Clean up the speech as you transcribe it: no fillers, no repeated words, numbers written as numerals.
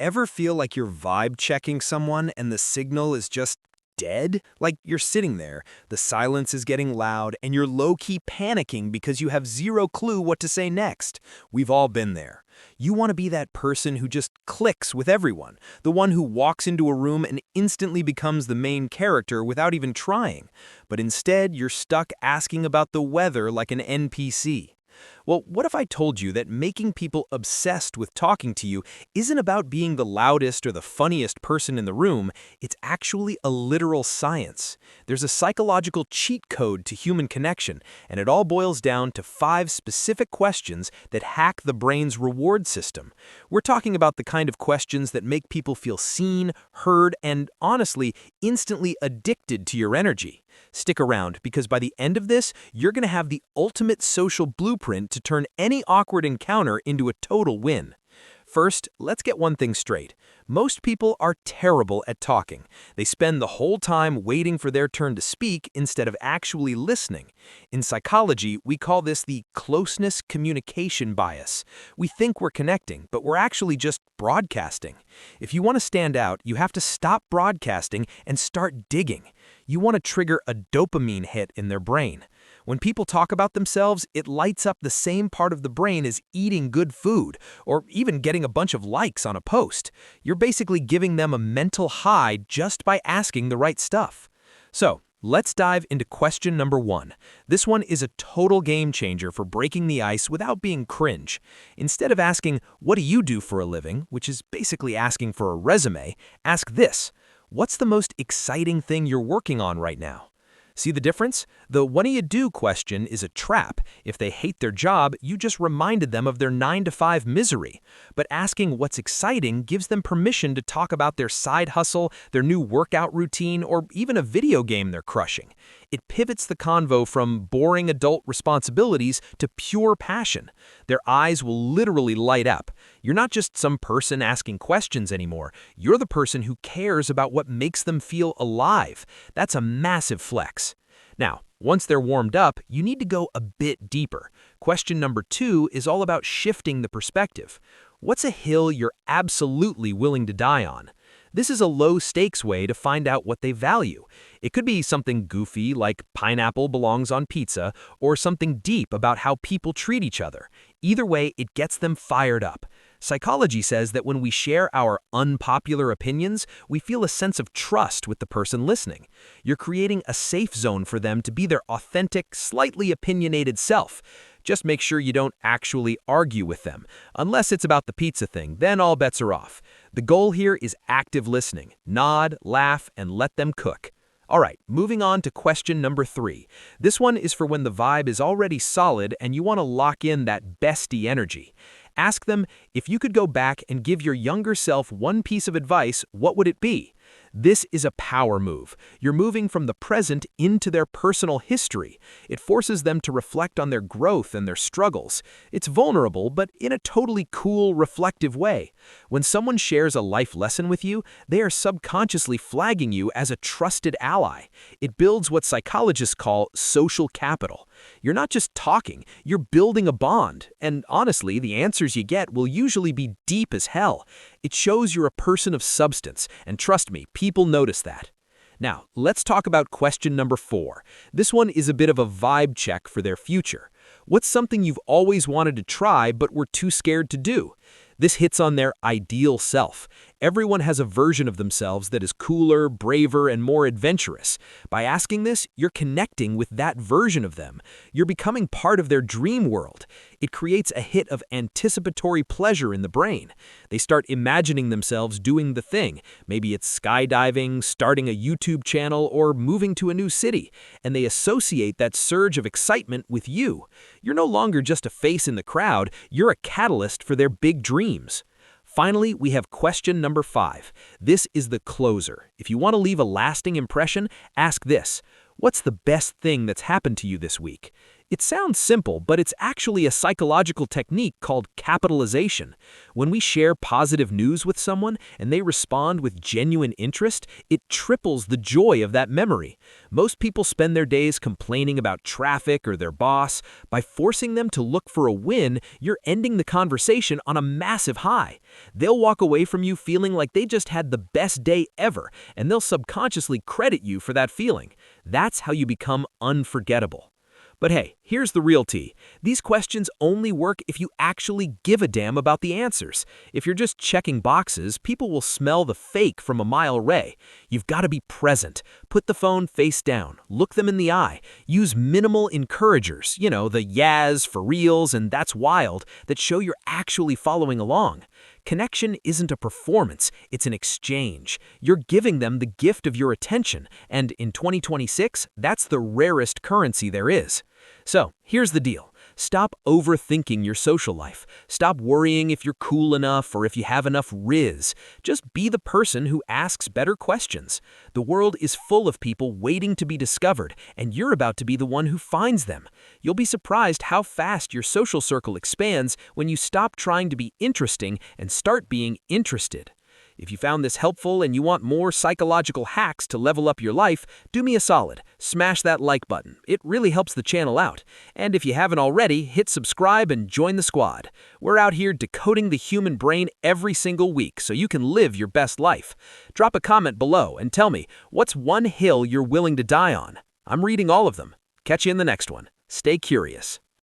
Ever feel like you're vibe checking someone and the signal is just dead? Like you're sitting there, the silence is getting loud, and you're low-key panicking because you have zero clue what to say next. We've all been there. You want to be that person who just clicks with everyone, the one who walks into a room and instantly becomes the main character without even trying. But instead, you're stuck asking about the weather like an NPC. Well, what if I told you that making people obsessed with talking to you isn't about being the loudest or the funniest person in the room, it's actually a literal science. There's a psychological cheat code to human connection, and it all boils down to 5 specific questions that hack the brain's reward system. We're talking about the kind of questions that make people feel seen, heard, and honestly, instantly addicted to your energy. Stick around, because by the end of this, you're going to have the ultimate social blueprint to turn any awkward encounter into a total win. First, let's get one thing straight. Most people are terrible at talking. They spend the whole time waiting for their turn to speak instead of actually listening. In psychology, we call this the closeness communication bias. We think we're connecting, but we're actually just broadcasting. If you want to stand out, you have to stop broadcasting and start digging. You want to trigger a dopamine hit in their brain. When people talk about themselves, it lights up the same part of the brain as eating good food, or even getting a bunch of likes on a post. You're basically giving them a mental high just by asking the right stuff. So, let's dive into question number 1. This one is a total game changer for breaking the ice without being cringe. Instead of asking, "What do you do for a living?" which is basically asking for a resume, ask this: "What's the most exciting thing you're working on right now?" See the difference? The "what do you do" question is a trap. If they hate their job, you just reminded them of their 9-to-5 misery. But asking what's exciting gives them permission to talk about their side hustle, their new workout routine, or even a video game they're crushing. It pivots the convo from boring adult responsibilities to pure passion. Their eyes will literally light up. You're not just some person asking questions anymore. You're the person who cares about what makes them feel alive. That's a massive flex. Now, once they're warmed up, you need to go a bit deeper. Question number 2 is all about shifting the perspective. What's a hill you're absolutely willing to die on? This is a low-stakes way to find out what they value. It could be something goofy like pineapple belongs on pizza, or something deep about how people treat each other. Either way, it gets them fired up. Psychology says that when we share our unpopular opinions, we feel a sense of trust with the person listening. You're creating a safe zone for them to be their authentic, slightly opinionated self. Just make sure you don't actually argue with them. Unless it's about the pizza thing, then all bets are off. The goal here is active listening. Nod, laugh, and let them cook. All right, moving on to question number 3. This one is for when the vibe is already solid and you want to lock in that bestie energy. Ask them, if you could go back and give your younger self one piece of advice, what would it be? This is a power move. You're moving from the present into their personal history. It forces them to reflect on their growth and their struggles. It's vulnerable, but in a totally cool, reflective way. When someone shares a life lesson with you, they are subconsciously flagging you as a trusted ally. It builds what psychologists call social capital. You're not just talking, you're building a bond. And honestly, the answers you get will usually be deep as hell. It shows you're a person of substance, and trust me, people notice that. Now, let's talk about question number 4. This one is a bit of a vibe check for their future. What's something you've always wanted to try but were too scared to do? This hits on their ideal self. Everyone has a version of themselves that is cooler, braver, and more adventurous. By asking this, you're connecting with that version of them. You're becoming part of their dream world. It creates a hit of anticipatory pleasure in the brain. They start imagining themselves doing the thing. Maybe it's skydiving, starting a YouTube channel, or moving to a new city. And they associate that surge of excitement with you. You're no longer just a face in the crowd, you're a catalyst for their big dreams. Finally, we have question number 5. This is the closer. If you want to leave a lasting impression, ask this: what's the best thing that's happened to you this week? It sounds simple, but it's actually a psychological technique called capitalization. When we share positive news with someone and they respond with genuine interest, it triples the joy of that memory. Most people spend their days complaining about traffic or their boss. By forcing them to look for a win, you're ending the conversation on a massive high. They'll walk away from you feeling like they just had the best day ever, and they'll subconsciously credit you for that feeling. That's how you become unforgettable. But hey, here's the real tea. These questions only work if you actually give a damn about the answers. If you're just checking boxes, people will smell the fake from a mile away. You've got to be present. Put the phone face down. Look them in the eye. Use minimal encouragers, the yas, for reals, and that's wild, that show you're actually following along. Connection isn't a performance, it's an exchange. You're giving them the gift of your attention, and in 2026, that's the rarest currency there is. So, here's the deal. Stop overthinking your social life. Stop worrying if you're cool enough or if you have enough riz. Just be the person who asks better questions. The world is full of people waiting to be discovered, and you're about to be the one who finds them. You'll be surprised how fast your social circle expands when you stop trying to be interesting and start being interested. If you found this helpful and you want more psychological hacks to level up your life, do me a solid. Smash that like button. It really helps the channel out. And if you haven't already, hit subscribe and join the squad. We're out here decoding the human brain every single week so you can live your best life. Drop a comment below and tell me, what's one hill you're willing to die on? I'm reading all of them. Catch you in the next one. Stay curious.